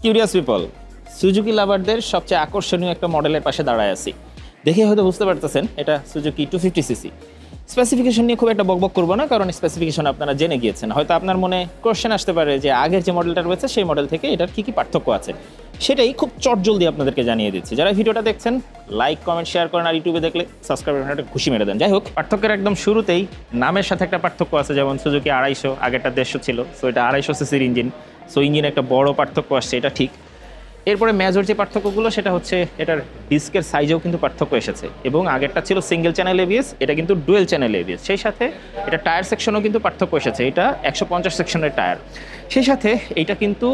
Curious people, Suzuki লাভারদের সবচেয়ে আকর্ষণীয় একটা মডেলের পাশে দাঁড়ায় আছি। দেখে হয়তো বুঝতে পারতেছেন এটা সুজুকি 250cc। স্পেসিফিকেশন নিয়ে খুব একটা বকবক করবো না, কারণ স্পেসিফিকেশন আপনারা জেনে গিয়েছেন। হয়তো আপনার মনে কোশ্চেন আসতে পারে যে আগের যে মডেলটা রয়েছে সেই মডেল থেকে এটার কী কী পার্থক্য আছে, সেটাই খুব চটজলদি আপনাদেরকে জানিয়ে দিচ্ছি। যারা ভিডিওটা দেখছেন লাইক কমেন্ট শেয়ার করেন, আর ইউটিউবে দেখলে সাবস্ক্রাইব করে একটা খুশি মেরে দেন। যাই হোক, পার্থক্যের একদম শুরুতেই নামের সাথে একটা পার্থক্য আছে। যেমন সুজুকি 250, আগেরটা 150 ছিল, সো এটা 250cc ইঞ্জিন। সো ইঞ্জিন একটা বড় পার্থক্য আসছে, এটা ঠিক। এরপরে মেজর যে পার্থক্যগুলো সেটা হচ্ছে এটার ডিস্কের সাইজেও কিন্তু পার্থক্য এসেছে, এবং আগেরটা ছিল সিঙ্গেল চ্যানেল এবিএস, এটা কিন্তু ডুয়েল চ্যানেল এবিএস। সেই সাথে এটা টায়ার সেকশনও কিন্তু পার্থক্য এসেছে, এটা 150 সেকশনের টায়ার। সেই সাথে এইটা কিন্তু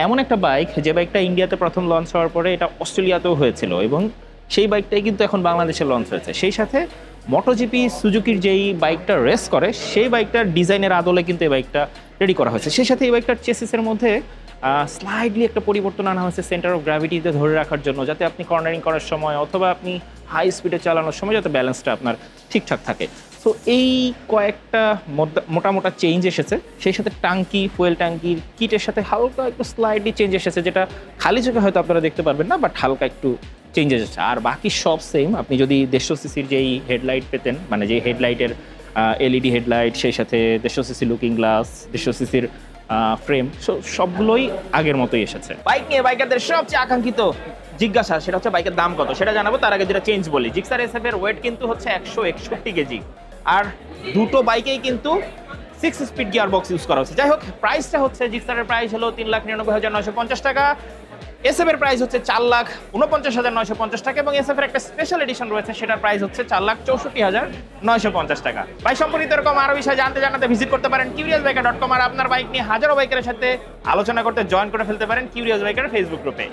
এমন একটা বাইক যে বাইকটা ইন্ডিয়াতে প্রথম লঞ্চ হওয়ার পরে এটা অস্ট্রেলিয়াতেও হয়েছিল, এবং সেই বাইকটাই কিন্তু এখন বাংলাদেশে লঞ্চ হয়েছে। সেই সাথে মোটোজিপি সুজুকির যেই বাইকটা রেস করে সেই বাইকটার ডিজাইনের আদলে কিন্তু এই বাইকটা রেডি করা হয়েছে। সেই সাথে এই বাইকটার চেসিসের মধ্যে স্লাইডলি একটা পরিবর্তন আনা হয়েছে সেন্টার অফ গ্র্যাভিটিতে ধরে রাখার জন্য, যাতে আপনি কর্নারিং করার সময় অথবা আপনি হাই স্পিডে চালানোর সময় যাতে ব্যালেন্সটা আপনার ঠিকঠাক থাকে। সো এই কয়েকটা মোটা মোটা চেঞ্জ এসেছে। সেই সাথে টাঙ্কি, ফুয়েল ট্যাঙ্কির কিটের সাথে হালকা একটু স্লাইডলি চেঞ্জ এসেছে, যেটা খালি চোখে হয়তো আপনারা দেখতে পারবেন না, বাট হালকা একটু চেঞ্জ এসেছে। আর বাকি সব সেম। আপনি যদি 150cc যেই হেডলাইট পেতেন, মানে যে হেডলাইটের এলইডি হেডলাইট, সেই সাথে 150cc looking glass, 150cc frame, সবগুলোই আগের মতোই এসেছে। বাইক নিয়ে বাইকারদের সবচেয়ে আকাঙ্ক্ষিত জিজ্ঞাসা সেটা হচ্ছে বাইকের দাম কত, সেটা জানাবো। তার আগে যেটা চেঞ্জ বলি, জিক্সার এসএফ এর ওয়েট কিন্তু হচ্ছে 161 কেজি, আর দুটো বাইকেই কিন্তু 6 স্পিড গিয়ার বক্স ইউজ করা হচ্ছে। যাই হোক, প্রাইসটা হচ্ছে জিক্সারের প্রাইস হলো 3,99,950 টাকা, এসএফ এর প্রাইস হচ্ছে 4,49,950 টাকা, এবং এসএফ এর একটা স্পেশাল এডিশন রয়েছে, সেটার প্রাইস হচ্ছে 4,64,950 টাকা। বাইক সম্পর্কিত এরকম আরো বিষয় জানাতে ভিজিট করতে পারেন curiousbiker.com, আর আপনার বাইক নিয়ে হাজারো বাইকারের সাথে আলোচনা করতে জয়েন করে ফেলতে পারেন কিউরিয়াস বাইকার ফেসবুক গ্রুপে।